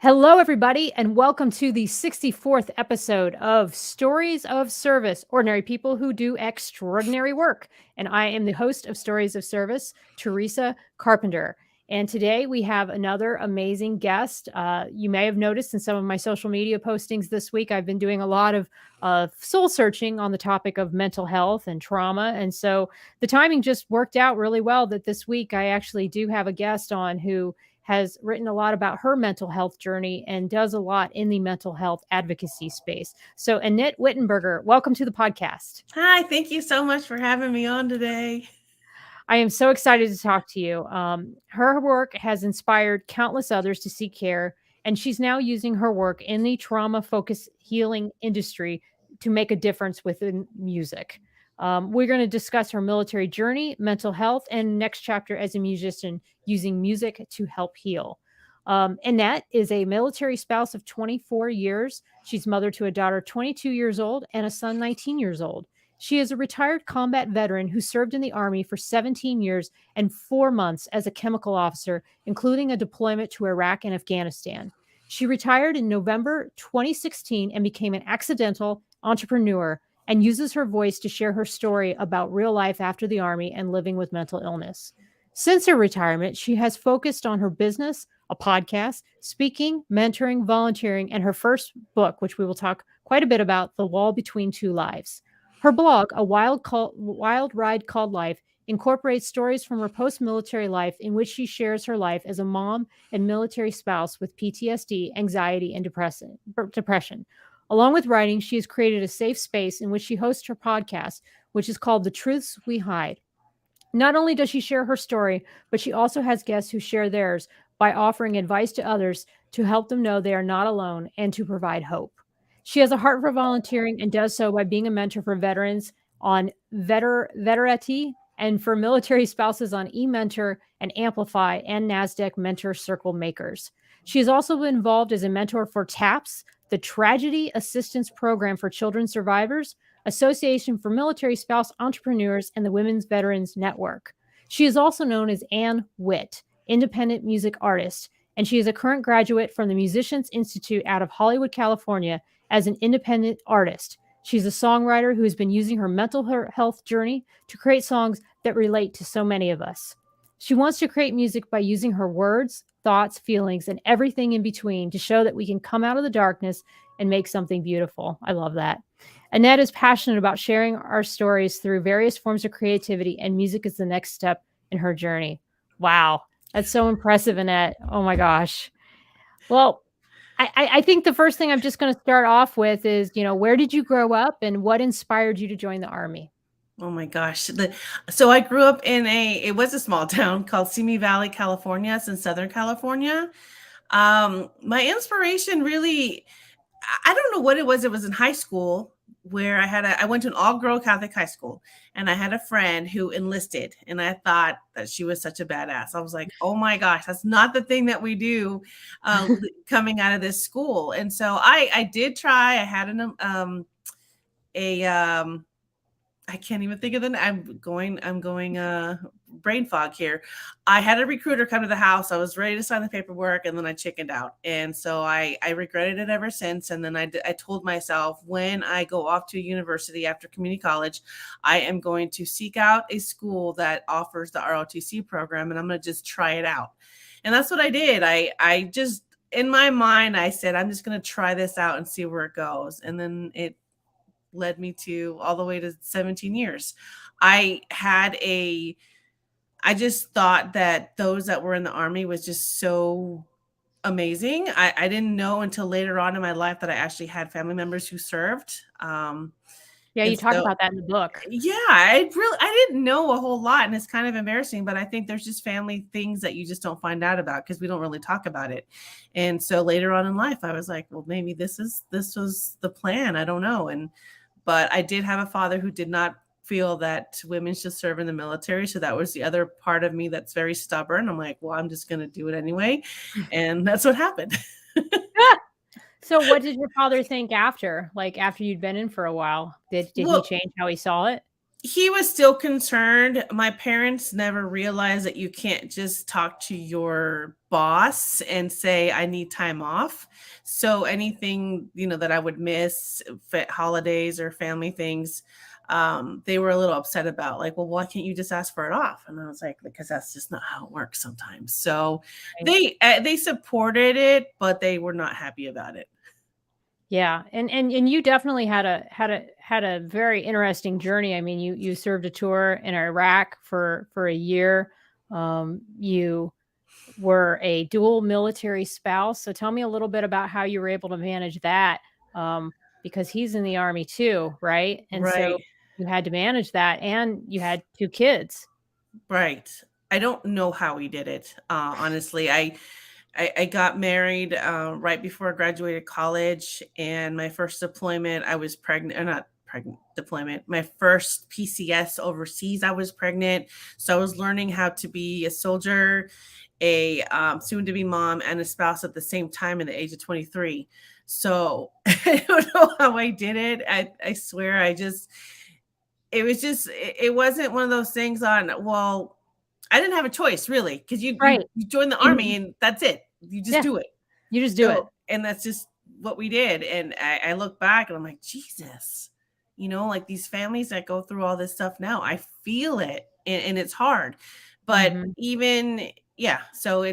Hello, everybody, and welcome to the 64th episode of Stories of Service, Ordinary People Who Do Extraordinary Work. And I am the host of Stories of Service, Teresa Carpenter. And today we have another amazing guest. You may have noticed in some of my social media postings this week, I've been doing a lot of soul searching on the topic of mental health and trauma. And so the timing just worked out really well that this week I actually do have a guest on who has written a lot about her mental health journey and does a lot in the mental health advocacy space. So, Annette Whittenberger, welcome to the podcast. Hi, thank you so much for having me on today. I am so excited to talk to you. Her work has inspired countless others to seek care, and she's now using her work in the trauma focused healing industry to make a difference within music. We're going to discuss her military journey, mental health, and next chapter as a musician using music to help heal. Annette is a military spouse of 24 years. She's mother to a daughter 22 years old and a son 19 years old. She is a retired combat veteran who served in the Army for 17 years and 4 months as a chemical officer, including a deployment to Iraq and Afghanistan. She retired in November 2016 and became an accidental entrepreneur and uses her voice to share her story about real life after the Army and living with mental illness. Since her retirement, she has focused on her business, a podcast, speaking, mentoring, volunteering, and her first book, which we will talk quite a bit about, The Wall Between Two Lives. Her blog, Wild Ride Called Life, incorporates stories from her post-military life in which she shares her life as a mom and military spouse with PTSD, anxiety, and depression. Along with writing, she has created a safe space in which she hosts her podcast, which is called The Truths We Hide. Not only does she share her story, but she also has guests who share theirs by offering advice to others to help them know they are not alone and to provide hope. She has a heart for volunteering and does so by being a mentor for veterans on Veterati and for military spouses on eMentor and Amplify and NASDAQ Mentor Circle Makers. She has also been involved as a mentor for TAPS, the Tragedy Assistance Program for Children Survivors, Association for Military Spouse Entrepreneurs, and the Women's Veterans Network. She is also known as Ann Witt, independent music artist, and she is a current graduate from the Musicians Institute out of Hollywood, California, as an independent artist. She's a songwriter who has been using her mental health journey to create songs that relate to so many of us. She wants to create music by using her words, thoughts, feelings, and everything in between to show that we can come out of the darkness and make something beautiful. I love that. Annette is passionate about sharing our stories through various forms of creativity, and music is the next step in her journey. Wow, that's so impressive, Annette. Oh my gosh. Well, I think the first thing I'm just going to start off with is, where did you grow up and what inspired you to join the Army? Oh my gosh. So I grew up it was a small town called Simi Valley, California. It's in Southern California. My inspiration really, I don't know what it was. It was in high school where I went to an all-girl Catholic high school, and I had a friend who enlisted, and I thought that she was such a badass. I was like, oh my gosh, that's not the thing that we do coming out of this school. And so I did try. I had I can't even think of the name. I'm going brain fog here. I had a recruiter come to the house. I was ready to sign the paperwork, and then I chickened out. And so I regretted it ever since. And then I told myself, when I go off to university after community college, I am going to seek out a school that offers the ROTC program, and I'm going to just try it out. And that's what I did. I just, in my mind, I said, I'm just going to try this out and see where it goes. And then it led me to all the way to 17 years. I just thought that those that were in the Army was just so amazing. I didn't know until later on in my life that I actually had family members who served. Yeah, you talk about that in the book. Yeah, I didn't know a whole lot, and it's kind of embarrassing, but I think there's just family things that you just don't find out about because we don't really talk about it. And so later on in life, I was like, well, maybe this was the plan. I don't know. But I did have a father who did not feel that women should serve in the military. So that was the other part of me that's very stubborn. I'm like, well, I'm just going to do it anyway. And that's what happened. So what did your father think after you'd been in for a while? Did he change how he saw it? He was still concerned. My parents never realized that you can't just talk to your boss and say, I need time off. So anything, that I would miss, holidays or family things, they were a little upset about, like, well, why can't you just ask for it off? And I was like, because that's just not how it works sometimes. So Right. they supported it, but they were not happy about it. Yeah, and you definitely had a very interesting journey. I mean, you served a tour in Iraq for a year. You were a dual military spouse. So tell me a little bit about how you were able to manage that, because he's in the army too, right? And so Right. you had to manage that, and you had 2 kids. Right. I don't know how he did it. Honestly, I got married right before I graduated college, and my first deployment, I was pregnant. Not pregnant deployment. My first PCS overseas, I was pregnant. So I was learning how to be a soldier, a soon-to-be mom, and a spouse at the same time at the age of 23. So I don't know how I did it. I swear, it wasn't one of those things on, well, I didn't have a choice really, because Right. you join the You army and that's it. You just Yeah, do it. you just do it. So, and that's just what we did. And I look back and I'm like, Jesus, like these families that go through all this stuff now, I feel it, and it's hard. But Mhm. even, yeah, so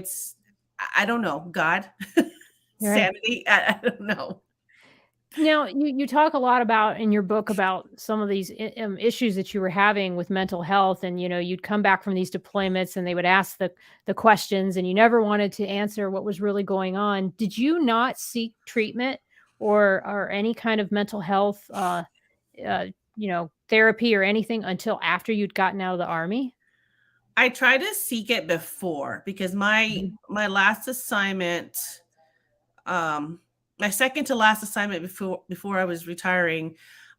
I don't know, God, Right. sanity, I don't know. Now, you talk a lot about in your book about some of these issues that you were having with mental health, and you'd come back from these deployments, and they would ask the questions, and you never wanted to answer what was really going on. Did you not seek treatment or any kind of mental health, therapy or anything until after you'd gotten out of the army? I try to seek it before, because Mhm. my last assignment, um my second to last assignment before I was retiring,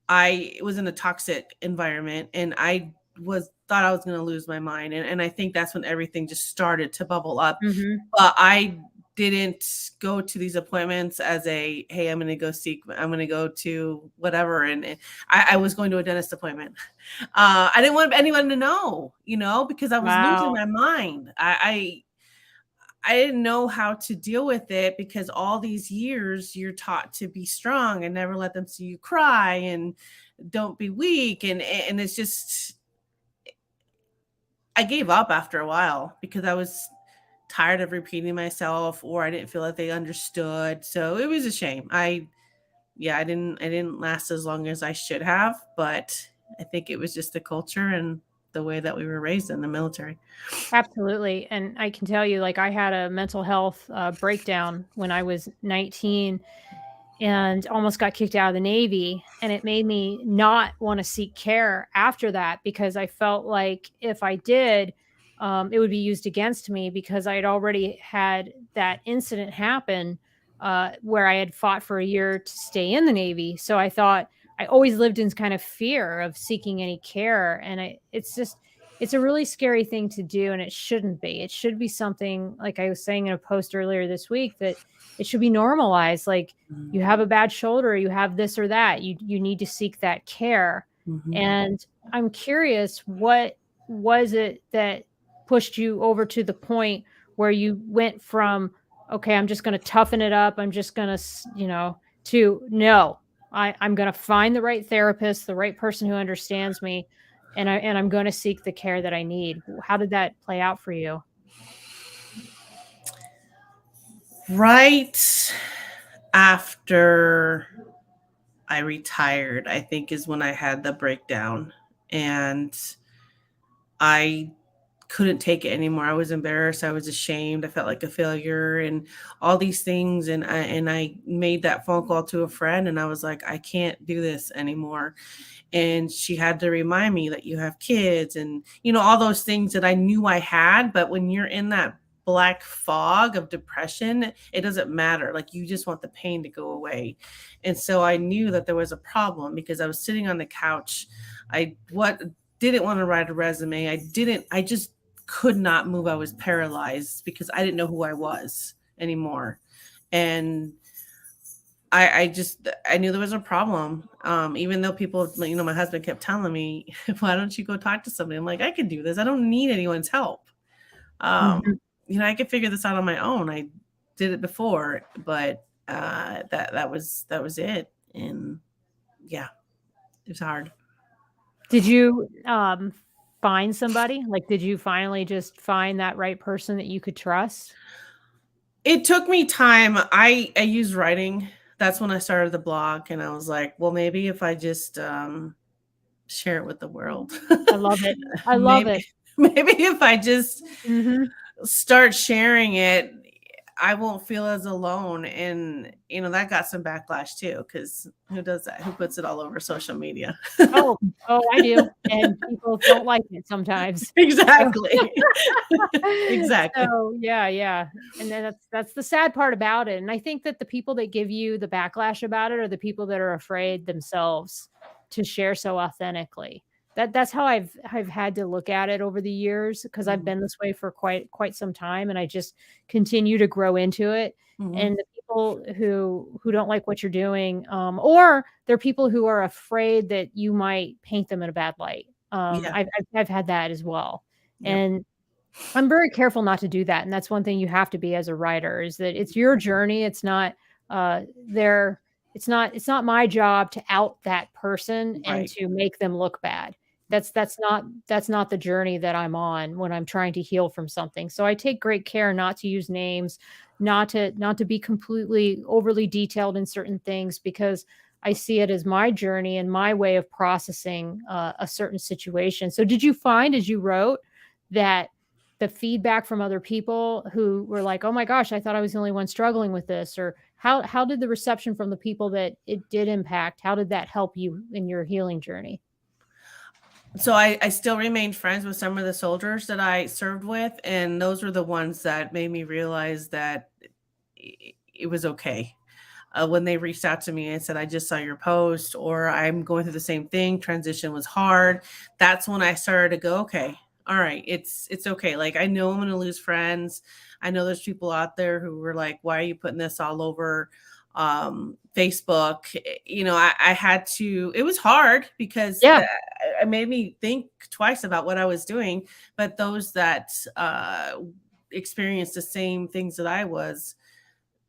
I was in a toxic environment, and I was thought I was going to lose my mind, and I think that's when everything just started to bubble up. Mhm. But I didn't go to these appointments as a, hey, I'm going to go to whatever, and I was going to a dentist appointment. I didn't want anyone to know, because I was losing Wow. my mind. I didn't know how to deal with it, because all these years you're taught to be strong and never let them see you cry, and don't be weak, and it's just, I gave up after a while, because I was tired of repeating myself, or I didn't feel like they understood. So it was a shame. I didn't last as long as I should have, but I think it was just the culture and the way that we were raised in the military. Absolutely, and I can tell you, like, I had a mental health, breakdown when I was 19 and almost got kicked out of the Navy, and it made me not wanna seek care after that because I felt like if I did, it would be used against me because I had already had that incident happen, where I had fought for a year to stay in the Navy, so I thought I always lived in kind of fear of seeking any care, and it's a really scary thing to do, and it shouldn't be. It should be something, like I was saying in a post earlier this week, that it should be normalized, like, Mhm. you have a bad shoulder, you have this or that, you need to seek that care. Mhm. And I'm curious, what was it that pushed you over to the point where you went from, okay, I'm just going to toughen it up, I'm just going to, to no, I'm going to find the right therapist, the right person who understands me, and I'm going to seek the care that I need. How did that play out for you? Right after I retired, I think, is when I had the breakdown, and I couldn't take it anymore. I was embarrassed, I was ashamed, I felt like a failure, and all these things, and I made that phone call to a friend, and I was like, I can't do this anymore. And she had to remind me that you have kids, and all those things that I knew I had. But when you're in that black fog of depression, it doesn't matter, like, you just want the pain to go away. And so I knew that there was a problem, because I was sitting on the couch. I what didn't want to write a resume. I just could not move. I was paralyzed because I didn't know who I was anymore. And I knew there was a problem. Even though people, my husband kept telling me, why don't you go talk to somebody? I'm like, I can do this. I don't need anyone's help. Mhm. I could figure this out on my own. I did it before, but that was it. And yeah, it was hard. Did you, find somebody? Like, did you finally just find that right person that you could trust? It took me time. I use writing. That's when I started the blog, and I was like, well, maybe if I just share it with the world. I love it. I love maybe it. maybe if I just Mhm. start sharing it, I won't feel as alone. And that got some backlash too, because who does that? Who puts it all over social media? Oh, oh, I do, and people don't like it sometimes. So Exactly. Exactly. so, yeah, yeah, and then that's the sad part about it, and I think that the people that give you the backlash about it are the people that are afraid themselves to share so authentically. That's how I've had to look at it over the years because 'cause I've Mhm. been this way for quite some time, and I just continue to grow into it, Mhm. and the people who don't like what you're doing, or they're people who are afraid that you might paint them in a bad light. Yeah. I've had that as well, Yep. and I'm very careful not to do that, and that's one thing you have to be as a writer is that it's your journey, it's not, their it's not my job to out that person and Right. to make them look bad. That's not the journey that I'm on when I'm trying to heal from something. So I take great care not to use names, not to be completely overly detailed in certain things because I see it as my journey and my way of processing, a certain situation. So did you find as you wrote that the feedback from other people who were like, "Oh my gosh, I thought I was the only one struggling with this," or how did the reception from the people that it did impact, how did that help you in your healing journey? So I still remained friends with some of the soldiers that I served with, and those were the ones that made me realize that it was okay. When they reached out to me and said, I just saw your post, or I'm going through the same thing. Transition was hard. That's when I started to go, okay, all right, it's okay. Like I know I'm gonna lose friends. I know there's people out there who were like, why are you putting this all over Facebook? I had to, it was hard because Yeah. it made me think twice about what I was doing. But those that experienced the same things that I was,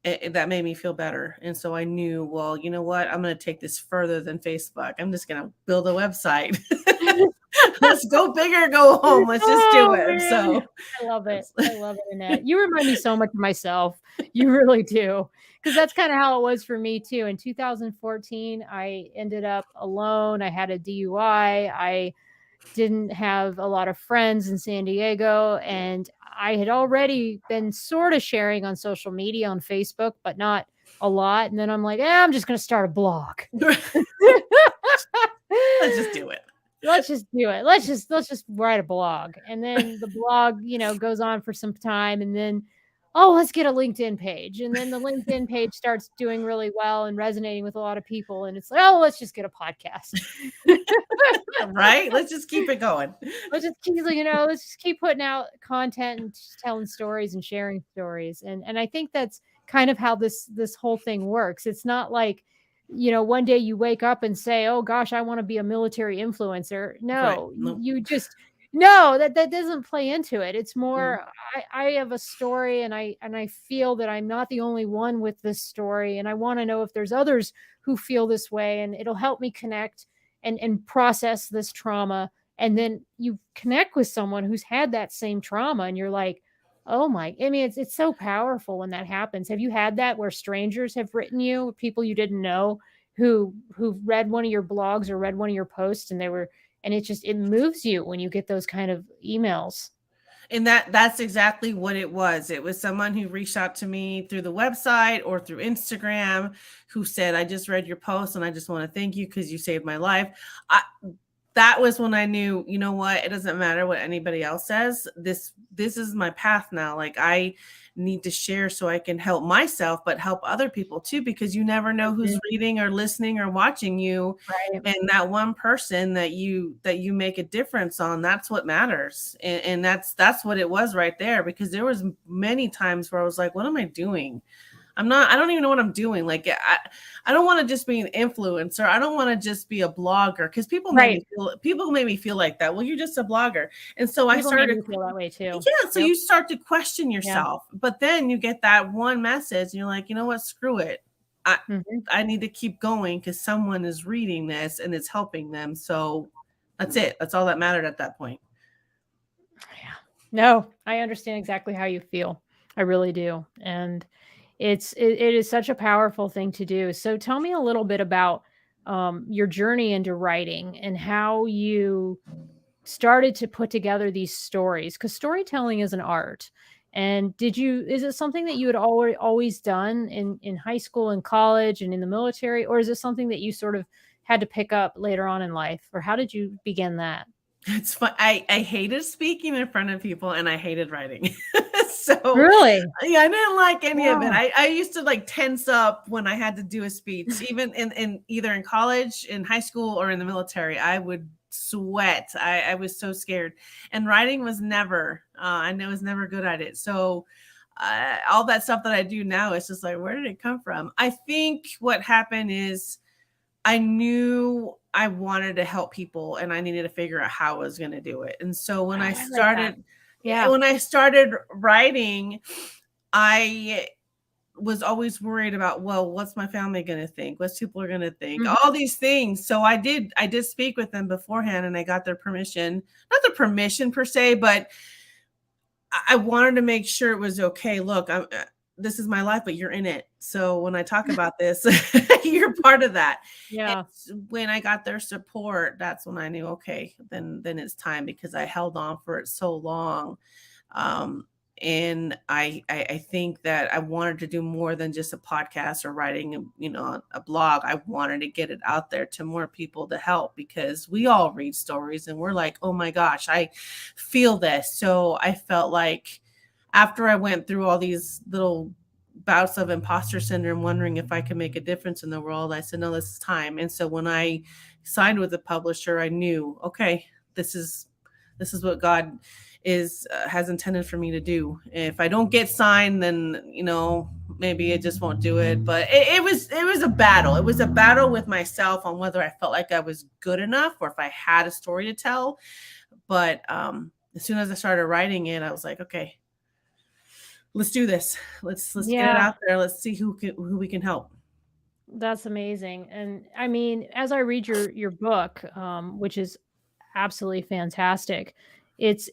that made me feel better. And so I knew, well, you know what? I'm going to take this further than Facebook. I'm just going to build a website. Let's go big or go home. Let's just do Oh, it. man. So I love it. that's I love it, Annette. You remind me so much of myself. You really do, because that's kinda how it was for me too. In 2014, I ended up alone. I had a DUI. I didn't have a lot of friends in San Diego, and I had already been sorta sharing on social media on Facebook, but not a lot, and then I'm like, I'm just gonna start a blog." let's just do it. Let's just do it. Let's just write a blog. And then the blog, goes on for some time and then, oh, let's get a LinkedIn page. And then the LinkedIn page starts doing really well and resonating with a lot of people. And it's like, oh, let's just get a podcast. Right? Let's just keep it going. Let's just keep putting out content and just telling stories and sharing stories. And I think that's kind of how this whole thing works. It's not like, one day you wake up and say, "Oh gosh, I want to be a military influencer." Right. No, Nope. you just no, that doesn't play into it. It's Mm. more I have a story and I feel that I'm not the only one with this story and I want to know if there's others who feel this way and it'll help me connect and process this trauma and then you connect with someone who's had that same trauma and you're like, oh my, I mean, it's so powerful when that happens. Have you had that where strangers have written you, people you didn't know, who read one of your blogs or read one of your posts and it moves you when you get those kind of emails. And that's exactly what it was. It was someone who reached out to me through the website or through Instagram who said, I just read your post and I just want to thank you because you saved my life. That was when I knew, you know what, it doesn't matter what anybody else says. This is my path now. Like I need to share so I can help myself, but help other people too, because you never know who's Mhm. reading or listening or watching you. Right. And that one person that you make a difference on, that's what matters. And that's what it was right there, because there was many times where I was like, what am I doing? I don't even know what I'm doing. Like I don't want to just be an influencer. I don't want to just be a blogger because Right. people made me feel like that. Well, you're just a blogger. And so I People made started me feel that way too. yeah, so Yep. you start to question Yeah. yourself. But then you get that one message and you're like, you know what, screw it. I Mhm. I need to keep going because someone is reading this and it's helping them. So that's it. That's all that mattered at that point. Yeah. No, I understand exactly how you feel. I really do. And it is such a powerful thing to do. So tell me a little bit about your journey into writing and how you started to put together these stories, because storytelling is an art. And is it something that you had always done in high school and college and in the military, or is it something that you sort of had to pick up later on in life, or how did you begin that? It's fun. I hated speaking in front of people and I hated writing. So Really? yeah, I didn't like any of it. Wow. I used to like tense up when I had to do a speech, even in either in college, in high school, or in the military. I would sweat. I was so scared. And writing was never, I was never good at it. So all that stuff that I do now, it's just like, where did it come from? I think what happened is I knew I wanted to help people and I needed to figure out how I was going to do it. And so Oh, I like that. Yeah. when I started writing, I was always worried about, well, what's my family going to think? What's people are going to think? Mhm. All these things. So I did speak with them beforehand and I got their permission, not the permission per se, but I wanted to make sure it was okay. Look, this is my life, but you're in it. So when I talk about this, you're part of that. Yeah. When I got their support, that's when I knew, okay, then it's time because I held on for it so long. Um, and I think that I wanted to do more than just a podcast or writing, a blog. I wanted to get it out there to more people to help because we all read stories and we're like, oh my gosh, I feel this. So I felt like after I went through all these little bouts of imposter syndrome, wondering if I could make a difference in the world, I said, no, this is time. And so when I signed with the publisher, I knew, okay, this is what God is has intended for me to do. If I don't get signed, then maybe I just won't do it. But it was a battle. It was a battle with myself on whether I felt like I was good enough or if I had a story to tell. But as soon as I started writing it, I was like, okay, let's do this. Let's get it Yeah. out there. Let's see who we can help. That's amazing. And I mean, as I read your book, which is absolutely fantastic, it's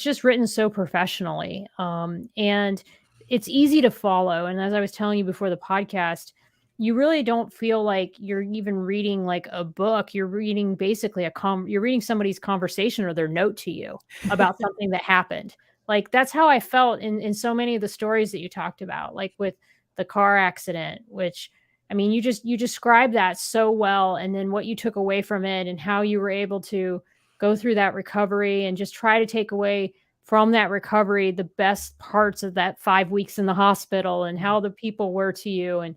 just written so professionally, and it's easy to follow. And as I was telling you before the podcast, you really don't feel like you're even reading like a book. You're reading basically you're reading somebody's conversation or their note to you about something that happened. Like that's how I felt in so many of the stories that you talked about, like with the car accident, which I mean, you described that so well, and then what you took away from it and how you were able to go through that recovery and just try to take away from that recovery the best parts of that 5 weeks in the hospital and how the people were to you. And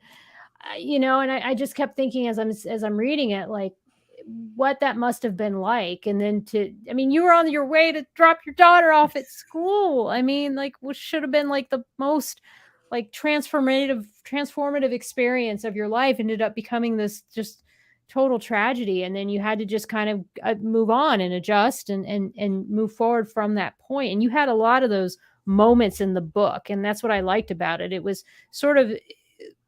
and I just kept thinking as I'm reading it, like what that must have been like. And then I mean, you were on your way to drop your daughter off at school. I mean, like, what should have been like the most like transformative experience of your life ended up becoming this just total tragedy. And then you had to just kind of move on and adjust and move forward from that point. And you had a lot of those moments in the book, and that's what I liked about it. It was sort of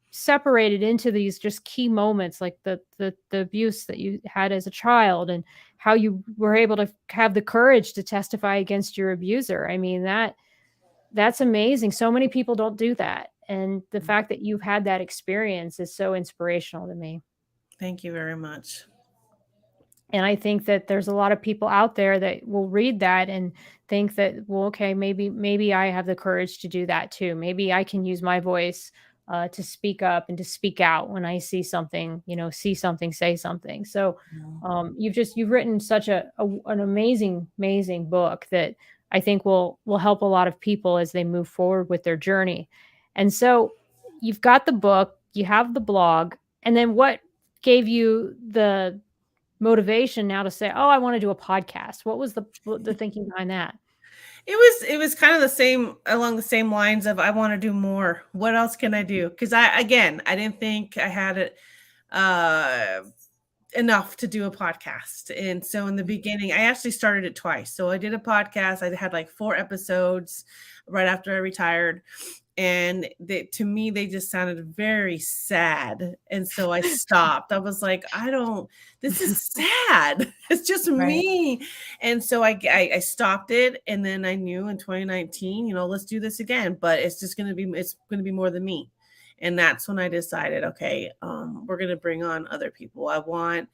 separated into these just key moments, like the abuse that you had as a child and how you were able to have the courage to testify against your abuser. I mean, that's amazing. So many people don't do that, and the fact that you've had that experience is so inspirational to me. Thank you very much. And I think that there's a lot of people out there that will read that and think that, well, okay, maybe I have the courage to do that too. Maybe I can use my voice to speak up and to speak out when I see something, see something, say something. So Yeah. you've written such an amazing book that I think will help a lot of people as they move forward with their journey. And so you've got the book, you have the blog, and then what gave you the motivation now to say, "Oh, I wanna do a podcast." What was the thinking behind that? It was kind of the same along the same lines of I want to do more. What else can I do? Because I didn't think I had it uh enough to do a podcast. And so in the beginning, I actually started it twice. So I did a podcast. I had like 4 episodes right after I retired. And to me, they just sounded very sad. And so I stopped. I was like, this is sad. It's just Right. me. And so I stopped it. And then I knew in 2019, let's do this again. But it's going to be more than me. And that's when I decided, okay, we're going to bring on other people. I want,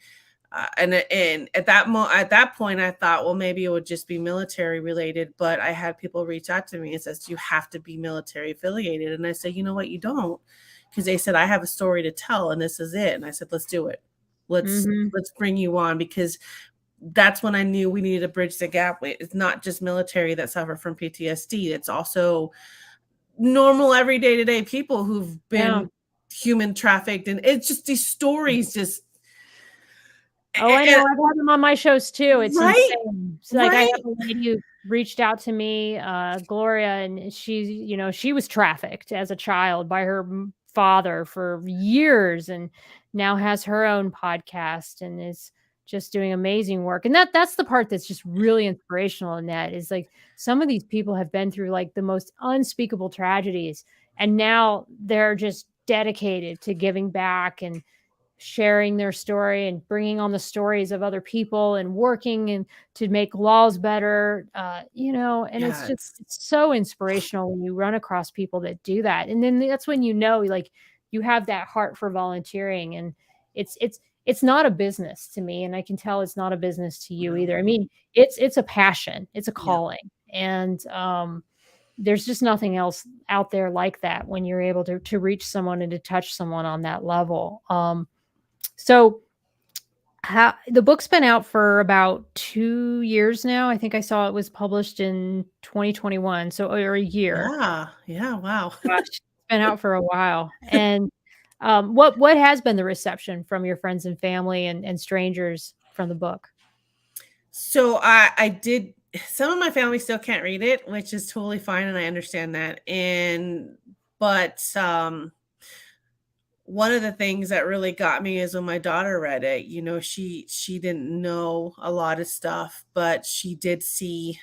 and at that point, I thought, well, maybe it would just be military related. But I had people reach out to me and says, you have to be military affiliated. And I said, you know what, you don't, because they said I have a story to tell, and this is it. And I said, let's do it. Let's Mhm. let's bring you on, because that's when I knew we needed to bridge the gap. It's not just military that suffer from PTSD. It's also normal everyday to day people who've Yeah. been human trafficked, and it's just these stories just Oh, I and, know, I've had them on my shows too, it's right, insane. It's like I right, have a lady who reached out to me, Gloria, and she was trafficked as a child by her father for years, and now has her own podcast and is just doing amazing work. And that's the part that's just really inspirational in that is like some of these people have been through like the most unspeakable tragedies, and now they're just dedicated to giving back and sharing their story and bringing on the stories of other people and working and to make laws better, and it's yeah, just it's so inspirational when you run across people that do that. And then that's when like you have that heart for volunteering, and it's not a business to me, and I can tell it's not a business to you no, either. I mean, it's a passion, it's a yeah, calling, and there's just nothing else out there like that when you're able to reach someone and to touch someone on that level. So how the book's been out for about 2 years now. I think I saw it was published in 2021, so or a year. yeah, yeah, wow. Gosh, it's been out for a while. And, what has been the reception from your friends and family and strangers from the book? So I did. Some of my family still can't read it, which is totally fine, and I understand that. But one of the things that really got me is when my daughter read it. She didn't know a lot of stuff, but she didn't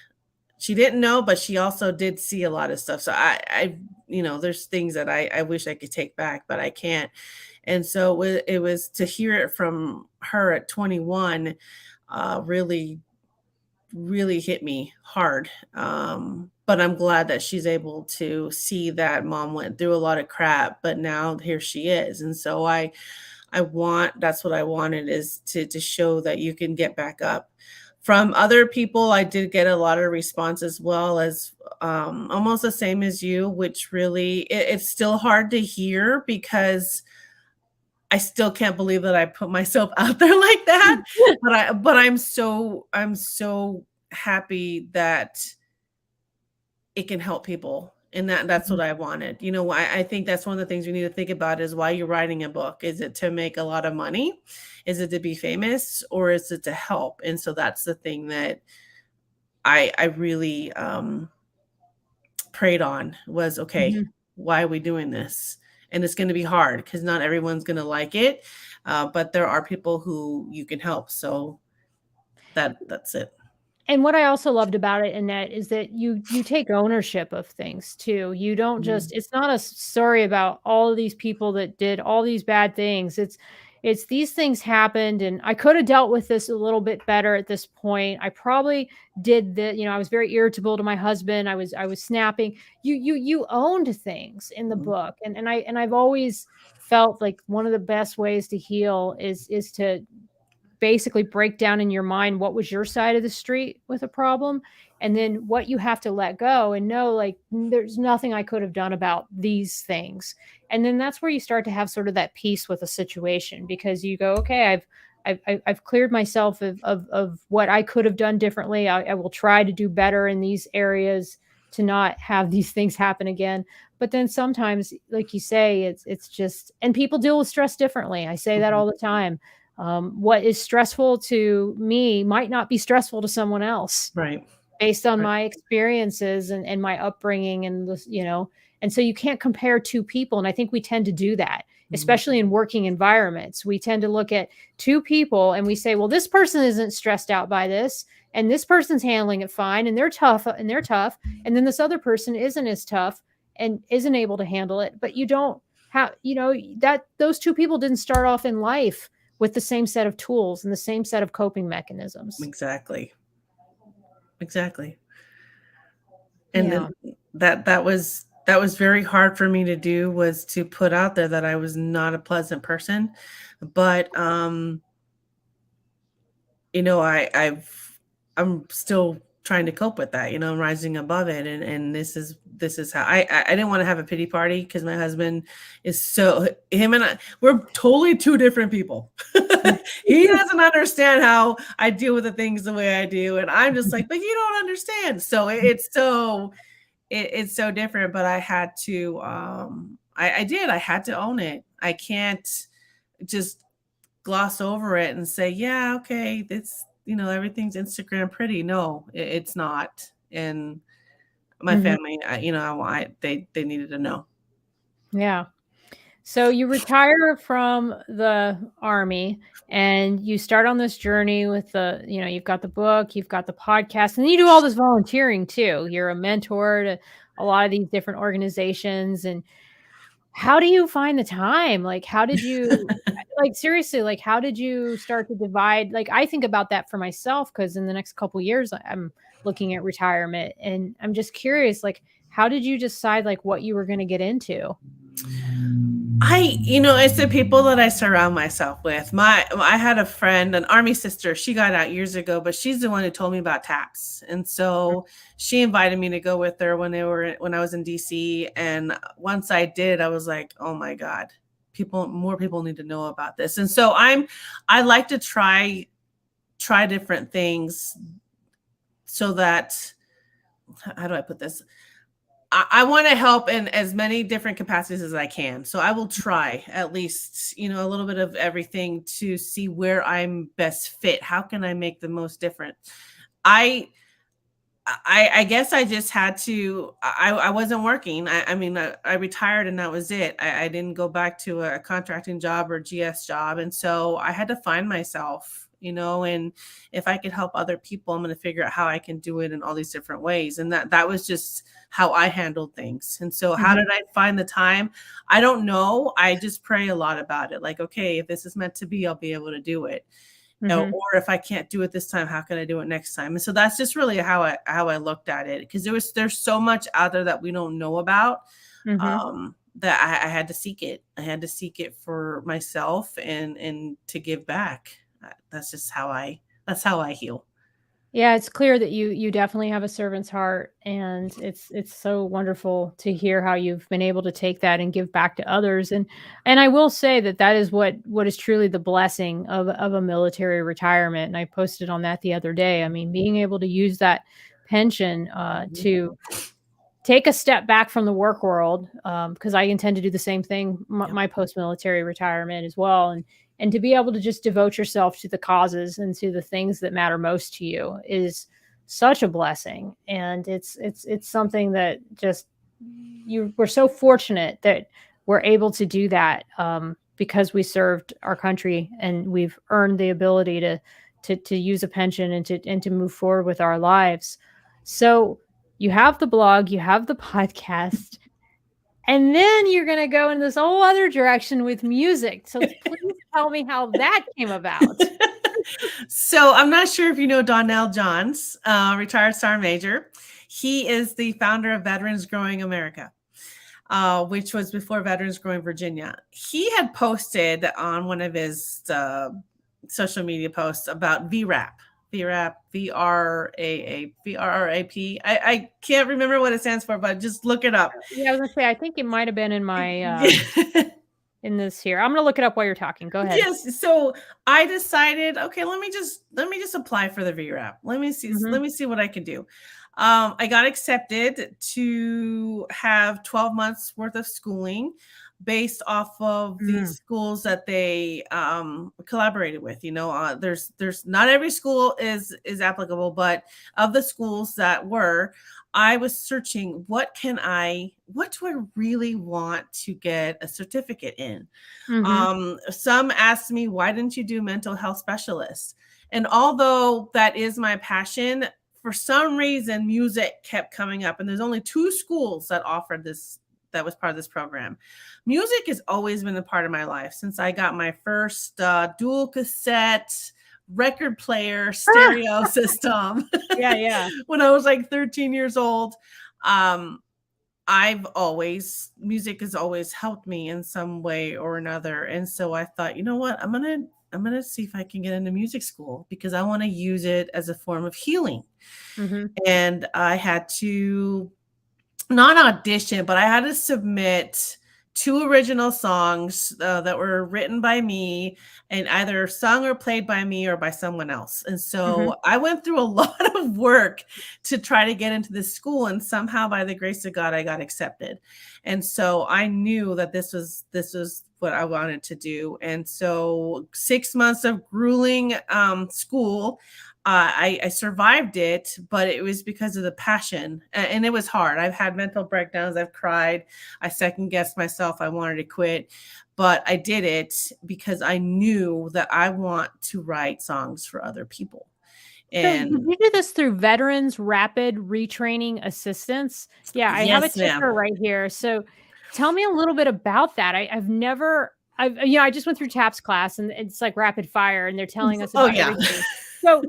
know, but she also did see a lot of stuff. So there's things that I wish I could take back, but I can't. And so it was to hear it from her at 21, really, really hit me hard. But I'm glad that she's able to see that mom went through a lot of crap, but now here she is. And so that's what I wanted, is to show that you can get back up. From other people, I did get a lot of response as well, as almost the same as you, which really it's still hard to hear, because I still can't believe that I put myself out there like that. But I'm so happy that it can help people. And that's what I wanted. I think that's one of the things we need to think about, is why you're writing a book. Is it to make a lot of money? Is it to be famous, or is it to help? And so that's the thing that I really prayed on, was, okay, Mhm. why are we doing this? And it's going to be hard, because not everyone's going to like it. But there are people who you can help. So that's it. And what I also loved about it, Annette, is that you take ownership of things too. You don't just Mm, it's not a story about all of these people that did all these bad things. It's these things happened, and I could have dealt with this a little bit better at this point. I probably did I was very irritable to my husband. I was snapping. You owned things in the mm, book. And I've always felt like one of the best ways to heal is to basically break down in your mind what was your side of the street with a problem, and then what you have to let go and know, like, there's nothing I could have done about these things. And then that's where you start to have sort of that peace with a situation, because you go, okay, I've cleared myself of what I could have done differently. I will try to do better in these areas to not have these things happen again. But then sometimes, like you say, it's just, and people deal with stress differently. I say that mhm. all the time. What is stressful to me might not be stressful to someone else. Right. based on Right. my experiences and my upbringing and this, and so you can't compare two people. And I think we tend to do that, Mhm. especially in working environments. We tend to look at two people and we say, well, this person isn't stressed out by this, and this person's handling it fine, and they're tough, and then this other person isn't as tough and isn't able to handle it. But you don't have, that those two people didn't start off in life with the same set of tools and the same set of coping mechanisms. Exactly. Exactly. And Yeah. then that was very hard for me to do, was to put out there that I was not a pleasant person. But I'm still trying to cope with that. I'm rising above it, and this is how I didn't want to have a pity party, because my husband is so him and we're totally two different people. He doesn't understand how I deal with the things the way I do, and I'm just like, but you don't understand. So it's so different. But I had to I had to own it. I can't just gloss over it and say, yeah, okay, it's, everything's Instagram pretty. No, it's not. And my Mhm. family, they needed to know. Yeah. So you retire from the army and you start on this journey with you've got the book, you've got the podcast, and you do all this volunteering too. You're a mentor to a lot of these different organizations. And how do you find the time? Like, how did you, like, seriously, like, how did you start to divide? Like, I think about that for myself because in the next couple years, I'm looking at retirement, and I'm just curious, like, how did you decide, like, what you were going to get into? It's the people that I surround myself with. I had a friend, an army sister. She got out years ago, but she's the one who told me about TAPS, and so she invited me to go with her when I was in DC. And once I did, I was like, oh my god, more people need to know about this. And so I like to try different things, so that, how do I put this? I want to help in as many different capacities as I can. So I will try at least, a little bit of everything to see where I'm best fit. How can I make the most difference? I I guess I just had to. I wasn't working. I mean, I retired and that was it. I didn't go back to a contracting job or GS job, and so I had to find myself. And if I could help other people, I'm going to figure out how I can do it in all these different ways. And that was just how I handled things. And so, how Mhm. did I find the time? I don't know. I just pray a lot about it. Like, okay, if this is meant to be, I'll be able to do it. Mhm. Or if I can't do it this time, how can I do it next time? And so that's just really how I looked at it, because there's so much out there that we don't know about, Mhm. that I had to seek it. I had to seek it for myself, and to give back. That's just how I heal. Yeah, it's clear that you definitely have a servant's heart, and it's so wonderful to hear how you've been able to take that and give back to others. And I will say that that is what is truly the blessing of a military retirement. And I posted on that the other day. I mean, being able to use that pension Mhm. to take a step back from the work world, because I intend to do the same thing, Yep. my post-military retirement as well, and to be able to just devote yourself to the causes and to the things that matter most to you is such a blessing. And it's something that just we're so fortunate that we're able to do that, because we served our country and we've earned the ability to use a pension and to move forward with our lives. So you have the blog, you have the podcast, and then you're gonna go in this whole other direction with music. So please tell me how that came about. So I'm not sure if you know Donnell Johns, retired Sergeant Major. He is the founder of Veterans Growing America, which was before Veterans Growing Virginia. He had posted on one of his social media posts about VRAP. VRAP, VRAP. I can't remember what it stands for, but just look it up. Yeah, I was gonna say, I think it might have been in my, Yeah. in this here. I'm gonna look it up while you're talking. Go ahead. Yes. So I decided, okay, let me just apply for the VRAP. Let Mhm. me see what I can do. I got accepted to have 12 months worth of schooling. based off of the Mm. schools that they collaborated with. There's not every school is applicable, but of the schools that were, I was searching what do I really want to get a certificate in. Mhm. Some asked me, why didn't you do mental health specialist? And although that is my passion, for some reason, music kept coming up. And there's only 2 schools that offered this, that was part of this program. Music has always been a part of my life since I got my first dual cassette record player Ah! stereo system Yeah, yeah. when I was like 13 years old. Um, music has always helped me in some way or another. And so I thought, you know what, I'm gonna see if I can get into music school because I want to use it as a form of healing. Mhm. And I had to not audition, but I had to submit 2 original songs that were written by me and either sung or played by me or by someone else. And Mhm. so I went through a lot of work to try to get into this school, and somehow by the grace of God I got accepted. And so I knew that this was what I wanted to do. And so 6 months of grueling school, I survived it, but it was because of the passion, and it was hard. I've had mental breakdowns. I've cried. I second guessed myself. I wanted to quit, but I did it because I knew that I want to write songs for other people. So did And you do this through Veterans Rapid Retraining Assistance? Yeah, I have a yes, ma'am. ticker right here. So tell me a little bit about that. I just went through TAPS class and it's like rapid fire and they're telling us Oh about yeah. everything. So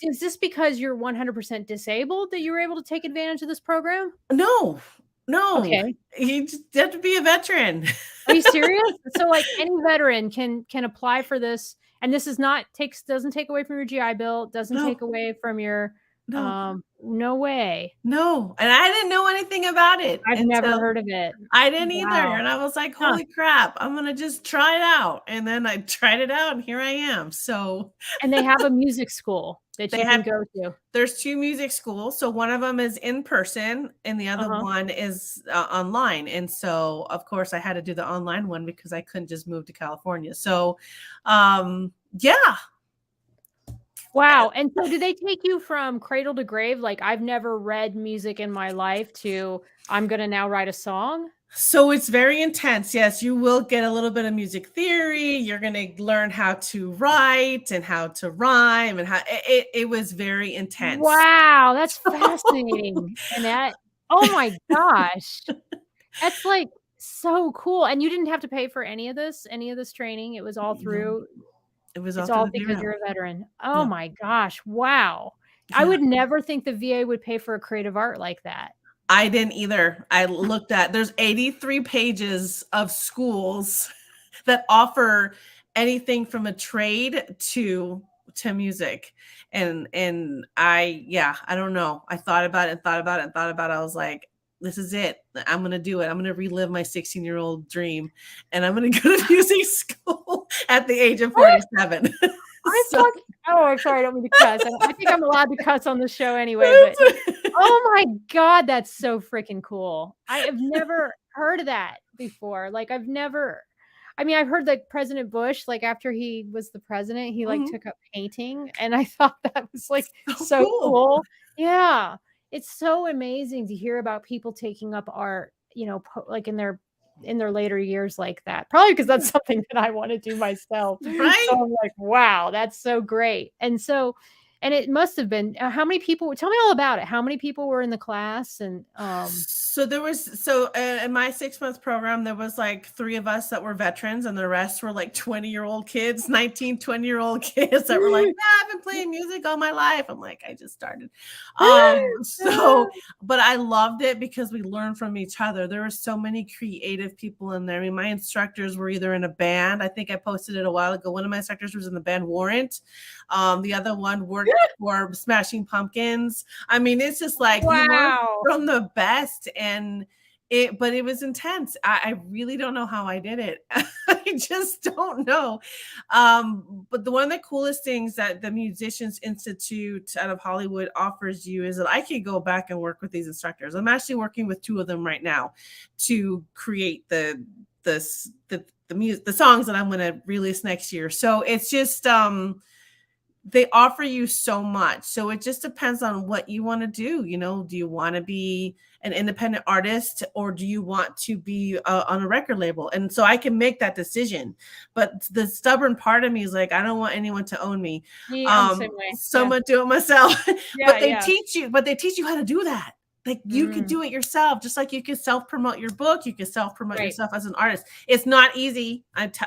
is this because you're 100% disabled that you were able to take advantage of this program? No, no. Okay. You just have to be a veteran. Are you serious? So, like, any veteran can apply for this, and this is not takes doesn't take away from your GI Bill, doesn't take No, away from your no, no way. no. And I didn't know anything about it I've never until heard of it. I didn't either, Wow. and I was like, Huh. "Holy crap, I'm gonna just try it out," and then I tried it out, and here I am. So, And they have a music school that they you can have go to. there's 2 music schools, so one of them is in person, and the other Uh-huh. one is, online, and so, of course, I had to do the online one because I couldn't just move to California. So, yeah. Wow, and so do they take you from cradle to grave, like, "I've never read music in my life," to, "I'm gonna now write a song"? So it's very intense. Yes, you will get a little bit of music theory. You're going to learn how to write and how to rhyme and how it was very intense. Wow, that's fascinating, Annette. Oh my gosh. That's, like, so cool, and you didn't have to pay for any of this training? It was all No, through it was all it's through all the because bureau. you're a veteran. Oh Yeah. my gosh, wow. I Yeah. would never think the VA would pay for a creative art like that. I didn't either. I looked at there's 83 pages of schools that offer anything from a trade to music. And I don't know. I thought about it and thought about it and thought about it. I was like, this is it. I'm gonna do it. I'm gonna relive my 16-year-old dream and I'm gonna go to music school at the age of 47. I'm So talking oh, I'm sorry, I don't mean to cuss. I think I'm allowed to cuss on the show anyway, but oh my god, that's so freaking cool. I have never heard of that before. Like, I mean, I've heard that President Bush, like, after he was the president, he, like, Mhm. took up painting, and I thought that was, like, So so cool. cool. Yeah. It's so amazing to hear about people taking up art, like, in their later years like that. Probably because that's something that I wanna do myself. So Right? I'm like, "Wow, that's so great." And it must have been how many people tell me all about it. How many people were in the class? And, In my 6 month program, there was like 3 of us that were veterans, and the rest were like 20-year-old kids, 19, 20-year-old kids that were like, "Nah, I've been playing music all my life." I'm like, I just started. But I loved it because we learned from each other. There were so many creative people in there. I mean, my instructors were either in a band. I think I posted it a while ago. One of my instructors was in the band Warrant. The other one worked for Smashing Pumpkins. I mean, it's just like you learn Wow. from the best, and it was intense. I really don't know how I did it. I just don't know. But one of the coolest things that the Musicians Institute out of Hollywood offers you is that I could go back and work with these instructors. I'm actually working with 2 of them right now to create the songs that I'm going to release next year. So it's just they offer you so much. So it just depends on what you want to do. You know, do you want to be an independent artist, or do you want to be on a record label? And so I can make that decision. But the stubborn part of me is like, I don't want anyone to own me. Yeah, I'm the same way. So I'm Yeah. gonna do it myself. Yeah, yeah. But they teach you how to do that. Like you can do it yourself, just like you can self-promote your book, you can self-promote yourself as an artist. It's not easy.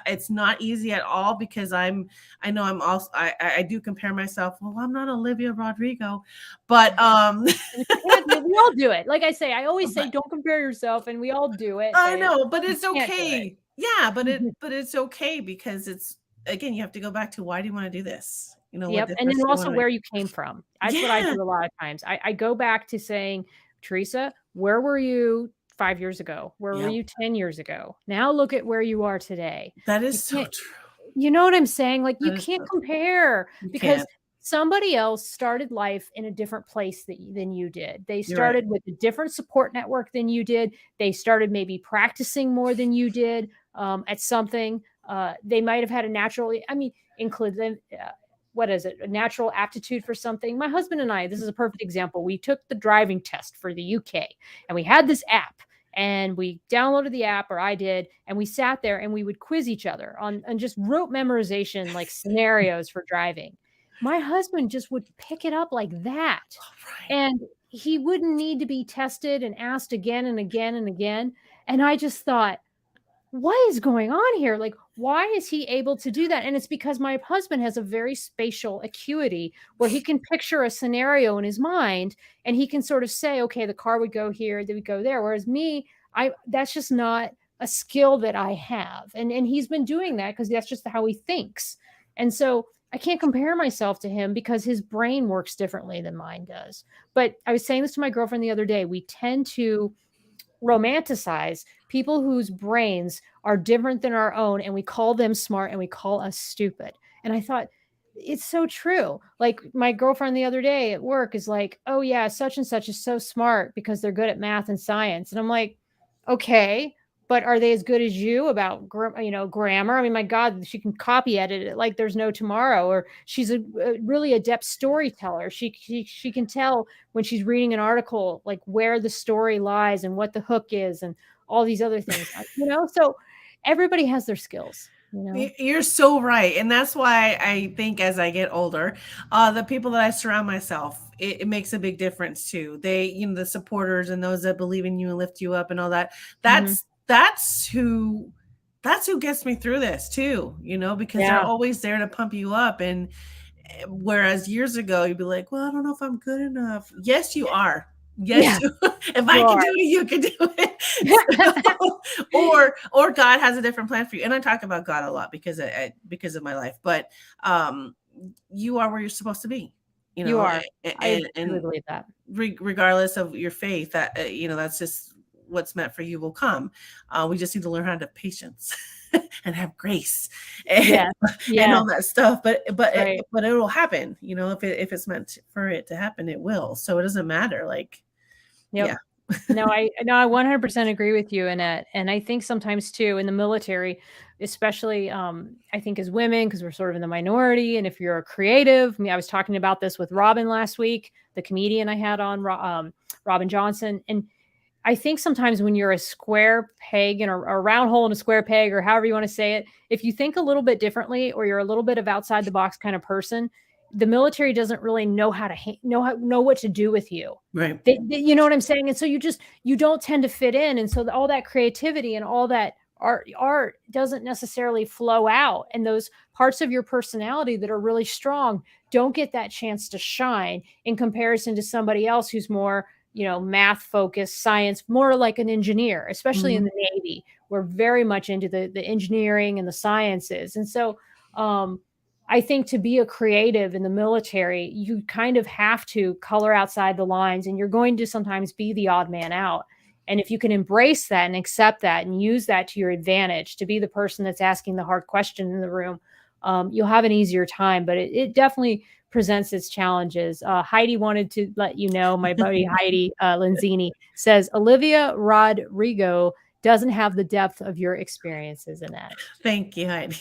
It's not easy at all, because I know I'm also, I do compare myself. Well, I'm not Olivia Rodrigo, but we all do it. Like I say, I always say, don't compare yourself, and we all do it. I know, but it's can't do okay. it. Yeah, but it's okay, because it's, again, you have to go back to, why do you want to do this? You know, Yep. And then also where you came from. That's what I do a lot of times. I go back to saying, Teresa, where were you 5 years ago? Where were you 10 years ago? Now look at where you are today. That is so true. You know what I'm saying? Like, you can't compare, because somebody else started life in a different place than you did. They started with a different support network than you did. They started maybe practicing more than you did at something. They might have had a natural, include what is it? A natural aptitude for something. My husband and I, this is a perfect example. We took the driving test for the UK, and we had this app, and we downloaded the app, or I did, and we sat there and we would quiz each other on just rote memorization, like scenarios for driving. My husband just would pick it up like that. And he wouldn't need to be tested and asked again and again and again. And I just thought, what is going on here? Like, why is he able to do that? And it's because my husband has a very spatial acuity, where he can picture a scenario in his mind, and he can sort of say, okay, the car would go here, they would go there. Whereas me, that's just not a skill that I have. And he's been doing that because that's just how he thinks. And so I can't compare myself to him, because his brain works differently than mine does. But I was saying this to my girlfriend the other day. We tend to romanticize people whose brains are different than our own, and we call them smart and we call us stupid. And I thought, it's so true. Like, my girlfriend the other day at work is like, oh yeah, such and such is so smart because they're good at math and science. And I'm like, okay, but are they as good as you about grammar? I mean, my God, she can copy edit it like there's no tomorrow. Or she's a really adept storyteller. She can tell when she's reading an article, like, where the story lies and what the hook is and all these other things. So everybody has their skills. You're so right. And that's why I think, as I get older, the people that I surround myself, it makes a big difference too. They, the supporters and those that believe in you and lift you up and all that. That's who gets me through this too, because they're always there to pump you up. And whereas years ago, you'd be like, well, I don't know if I'm good enough. Yes, you are. Yes, if I can do it, you can do it. or God has a different plan for you. And I talk about God a lot because of my life. But you are where you're supposed to be. You are. I believe that. Regardless of your faith, that that's just what's meant for you will come. We just need to learn how to have patience and have grace and all that stuff. But it will happen. If it's meant for it to happen, it will. So it doesn't matter. Like. Yep. Yeah. No, I 100% agree with you, Annette. And I think sometimes too in the military, especially, I think as women, because we're sort of in the minority. And if you're a creative, I was talking about this with Robin last week, the comedian I had on, Robin Johnson. And I think sometimes when you're a square peg and a round hole in a square peg, or however you want to say it, if you think a little bit differently, or you're a little bit of outside the box kind of person, the military doesn't really know how to know what to do with you. Right. You know what I'm saying? And so you don't tend to fit in. And so all that creativity and all that art doesn't necessarily flow out. And those parts of your personality that are really strong don't get that chance to shine in comparison to somebody else who's more, math focused, science, more like an engineer, especially in the Navy. We're very much into the engineering and the sciences. And so, I think to be a creative in the military, you kind of have to color outside the lines, and you're going to sometimes be the odd man out. And if you can embrace that and accept that and use that to your advantage, to be the person that's asking the hard question in the room, you'll have an easier time. But it definitely presents its challenges. Heidi wanted to let you know, my buddy Heidi Lenzini says, Olivia Rodrigo doesn't have the depth of your experiences in that. Thank you, Heidi.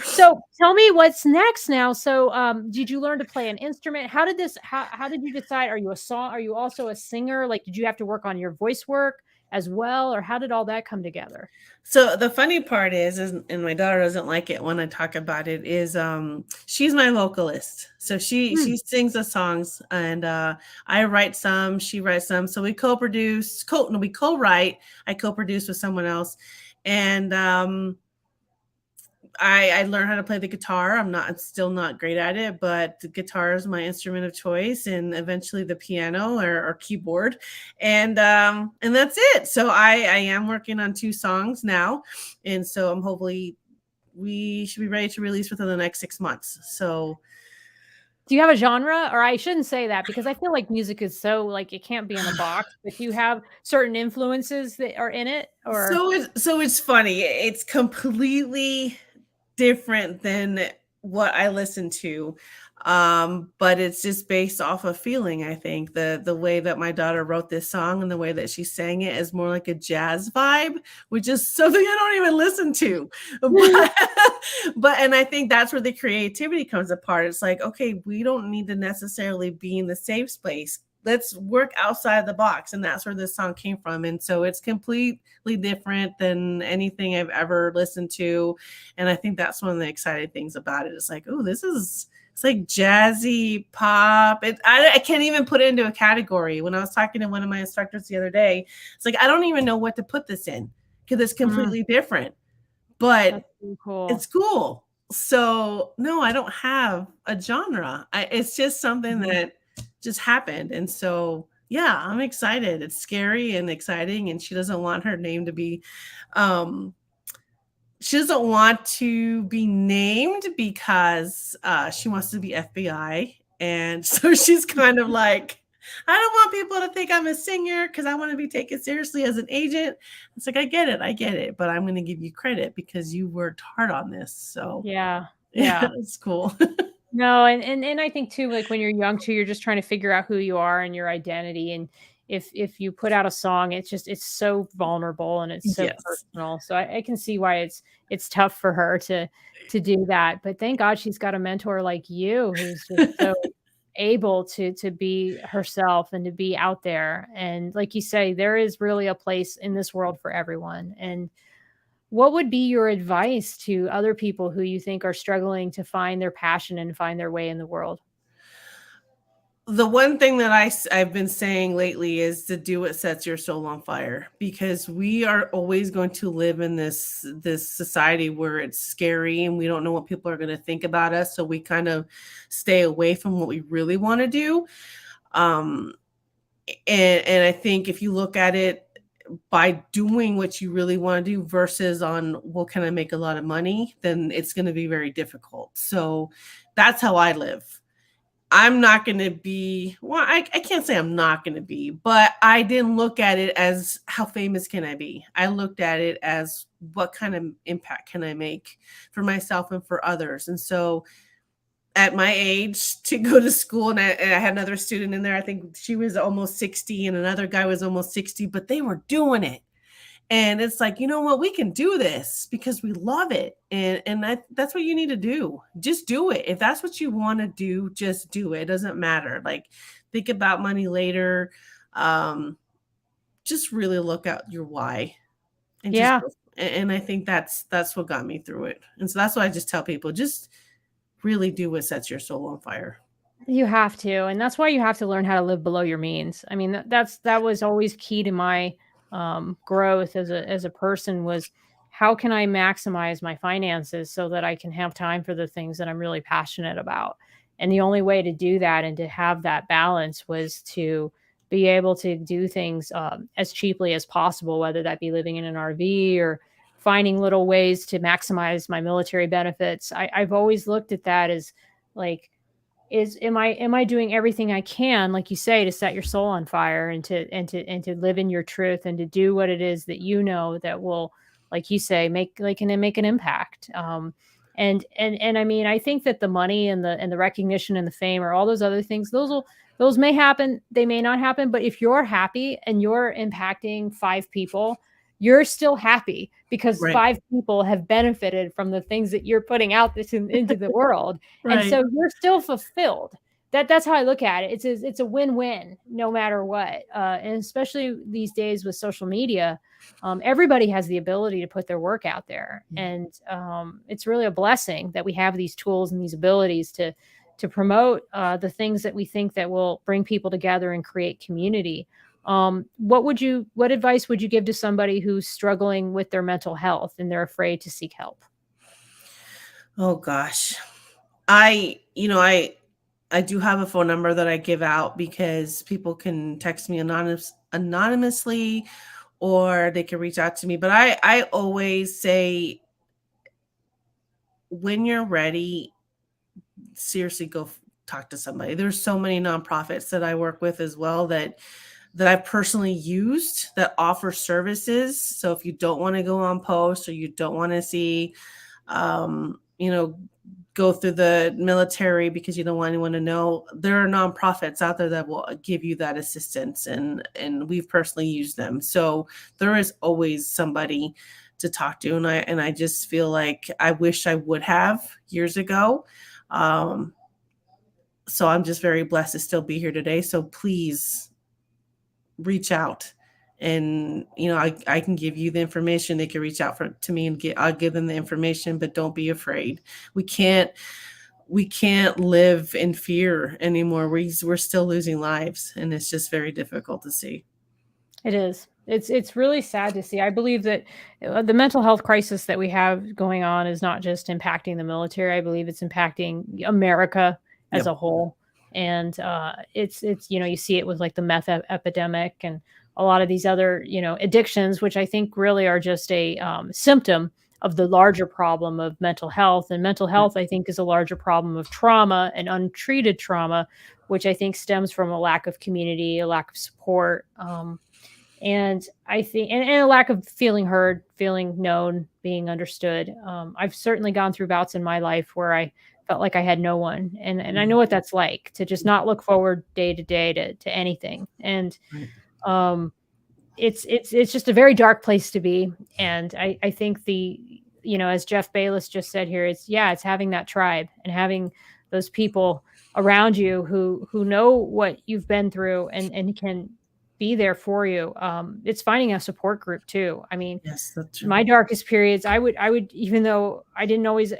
So tell me what's next now. So did you learn to play an instrument? How did you decide? Are you also a singer? Like, did you have to work on your voice work as well? Or how did all that come together? So the funny part is, and my daughter doesn't like it when I talk about it, is she's my vocalist. So Hmm. she sings the songs, and I write some, she writes some. So we co-produce, no, we co-write, I co-produce with someone else. And I learned how to play the guitar. I'm still not great at it, but the guitar is my instrument of choice, and eventually the piano or keyboard, and that's it. So I am working on 2 songs now, and so I'm hopefully we should be ready to release within the next 6 months. So Do you have a genre? Or I shouldn't say that because I feel like music is so like it can't be in a box, but do you have certain influences that are in it or it's funny. It's completely different than what I listen to. But it's just based off of feeling, I think. The way that my daughter wrote this song and the way that she sang it is more like a jazz vibe, which is something I don't even listen to. But and I think that's where the creativity comes apart. It's like, okay, we don't need to necessarily be in the safe space. Let's work outside the box. And that's where this song came from. And so it's completely different than anything I've ever listened to. And I think that's one of the exciting things about it. It's like, oh, it's like jazzy pop. I can't even put it into a category. When I was talking to one of my instructors the other day, it's like, I don't even know what to put this in because it's Mm, completely different, but that's really cool. it's cool. So no, I don't have a genre. It's just something Mhm. that just happened. And so, yeah, I'm excited. It's scary and exciting. And she doesn't want her name to be, um, she doesn't want to be named because she wants to be FBI. And so she's kind of like, I don't want people to think I'm a singer because I want to be taken seriously as an agent. It's like, I get it, but I'm going to give you credit because you worked hard on this. So, Yeah. yeah, Yeah. it's cool. No, and I think too, like when you're young too, you're just trying to figure out who you are and your identity. And if you put out a song, it's so vulnerable and it's so Yes. personal. So I can see why it's tough for her to do that. But thank God she's got a mentor like you who's just so able to be herself and to be out there. And like you say, there is really a place in this world for everyone. And what would be your advice to other people who you think are struggling to find their passion and find their way in the world? The one thing that I've been saying lately is to do what sets your soul on fire, because we are always going to live in this society where it's scary and we don't know what people are going to think about us, so we kind of stay away from what we really want to do. Um, and I think if you look at it by doing what you really want to do versus on what can I make a lot of money, then it's going to be very difficult. So that's how I live. I'm not going to be, well, I can't say I'm not going to be, but I didn't look at it as how famous can I be. I looked at it as what kind of impact can I make for myself and for others. And so at my age to go to school, and I had another student in there, I think she was almost 60 and another guy was almost 60, but they were doing it. And it's like, you know what, we can do this because we love it. And that's what you need to do. Just do it. If that's what you want to do, just do it. It doesn't matter. Like, think about money later. Um, just really look at your why and just Yeah, go. And I think that's what got me through it. And so that's why I just tell people, just really do what sets your soul on fire. you have to, and that's why you have to learn how to live below your means. I mean, that was always key to my growth as a person was how can I maximize my finances so that I can have time for the things that I'm really passionate about. And the only way to do that and to have that balance was to be able to do things as cheaply as possible, whether that be living in an RV or finding little ways to maximize my military benefits. I've always looked at that as like is am I doing everything I can, like you say, to set your soul on fire and to live in your truth and to do what it is that you know that will, like you say, make an impact. And I mean, I think that the money and the recognition and the fame or all those other things, Those may happen, they may not happen, but if you're happy and you're impacting 5 people, you're still happy because Right. 5 people have benefited from the things that you're putting out into the world. And Right. so you're still fulfilled. That's how I look at it. It's a win-win no matter what. And especially these days with social media, everybody has the ability to put their work out there. And it's really a blessing that we have these tools and these abilities to promote the things that we think that will bring people together and create community. What advice would you give to somebody who's struggling with their mental health and they're afraid to seek help? Oh gosh. I do have a phone number that I give out because people can text me anonymously, or they can reach out to me. But I always say, when you're ready, seriously go talk to somebody. There's so many nonprofits that I work with as well that I've personally used that offer services. So if you don't want to go on post, or you don't want to see, you know, go through the military because you don't want anyone to know, there are nonprofits out there that will give you that assistance, and we've personally used them. So there is always somebody to talk to, and I just feel like I wish I would have years ago. Um, so I'm just very blessed to still be here today. So please reach out, and I can give you the information. They can reach out to me, and I'll give them the information, but don't be afraid. We can't live in fear anymore. We're still losing lives, and it's just very difficult to see. It is. It's really sad to see. I believe that the mental health crisis that we have going on is not just impacting the military. I believe it's impacting America as Yep. a whole. And it's you see it with like the meth epidemic and a lot of these other addictions, which I think really are just a symptom of the larger problem of mental health. And mental health, I think, is a larger problem of trauma and untreated trauma, which I think stems from a lack of community, a lack of support. And I think, and a lack of feeling heard, feeling known, being understood. I've certainly gone through bouts in my life where I felt like I had no one, and I know what that's like to just not look forward day to day to anything. And Right. um, it's just a very dark place to be. And I think as Jeff Bayless just said here, it's having that tribe and having those people around you who know what you've been through and can be there for you. It's finding a support group too. I mean, Yes, that's true. my darkest periods, I would, even though I didn't always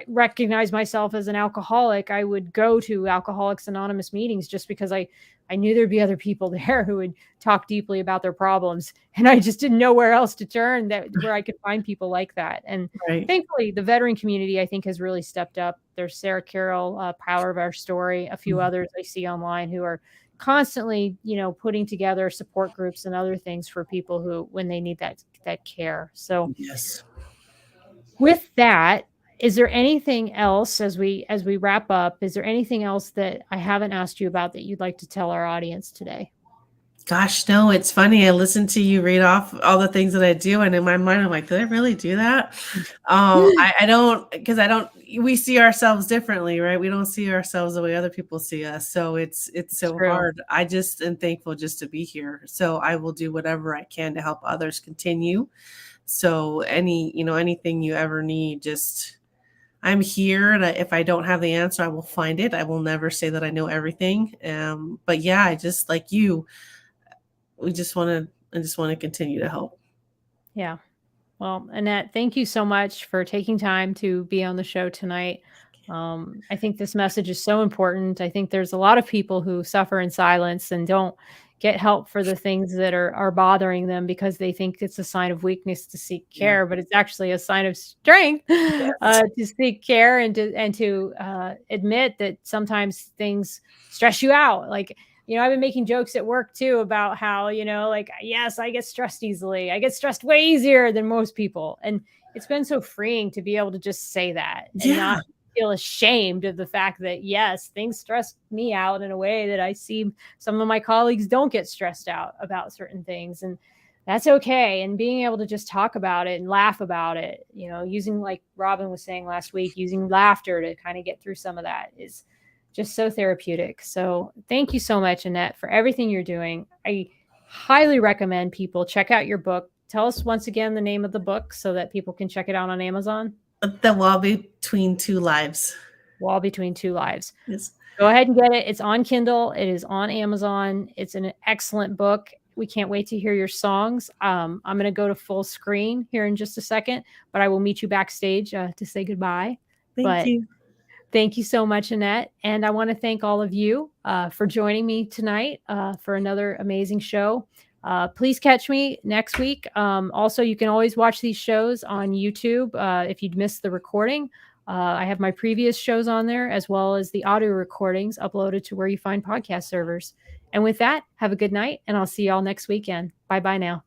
recognize myself as an alcoholic, I would go to Alcoholics Anonymous meetings just because I knew there'd be other people there who would talk deeply about their problems, and I just didn't know where else to turn where I could find people like that. And Right. thankfully, the veteran community, I think, has really stepped up. There's Sarah Carroll, Power of Our Story, a few Mhm. others I see online who are constantly, putting together support groups and other things for people who when they need that care. So Yes. with that, is there anything else as we wrap up? Is there anything else that I haven't asked you about that you'd like to tell our audience today? Gosh, no, it's funny. I listened to you read off all the things that I do, and in my mind, I'm like, did I really do that? I don't, because I don't. We see ourselves differently, right? We don't see ourselves the way other people see us. So it's so True. hard. I just am thankful just to be here. So I will do whatever I can to help others continue. So anything you ever need, just I'm here, and if I don't have the answer, I will find it. I will never say that I know everything. But yeah, I just like you. I just want to continue to help. Yeah. Well, Annette, thank you so much for taking time to be on the show tonight. I think this message is so important. I think there's a lot of people who suffer in silence and don't get help for the things that are bothering them because they think it's a sign of weakness to seek Yeah. care, but it's actually a sign of strength Yes. to seek care and to admit that sometimes things stress you out. Like, I've been making jokes at work too about how, like, yes, I get stressed easily. I get stressed way easier than most people. And it's been so freeing to be able to just say that and Yeah. not feel ashamed of the fact that, yes, things stress me out in a way that I see some of my colleagues don't get stressed out about certain things. And that's okay. And being able to just talk about it and laugh about it, using, like Robin was saying last week, using laughter to kind of get through some of that just so therapeutic. So thank you so much, Annette, for everything you're doing. I highly recommend people check out your book. Tell us once again the name of the book so that people can check it out on Amazon. The Wall Between Two Lives. Wall Between Two Lives. Yes. Go ahead and get it. It's on Kindle. It is on Amazon. It's an excellent book. We can't wait to hear your songs. I'm going to go to full screen here in just a second, but I will meet you backstage to say goodbye. Thank you. Thank you so much, Annette. And I want to thank all of you for joining me tonight for another amazing show. Please catch me next week. Also, you can always watch these shows on YouTube if you'd missed the recording. I have my previous shows on there, as well as the audio recordings uploaded to where you find podcast servers. And with that, have a good night, and I'll see y'all next weekend. Bye-bye now.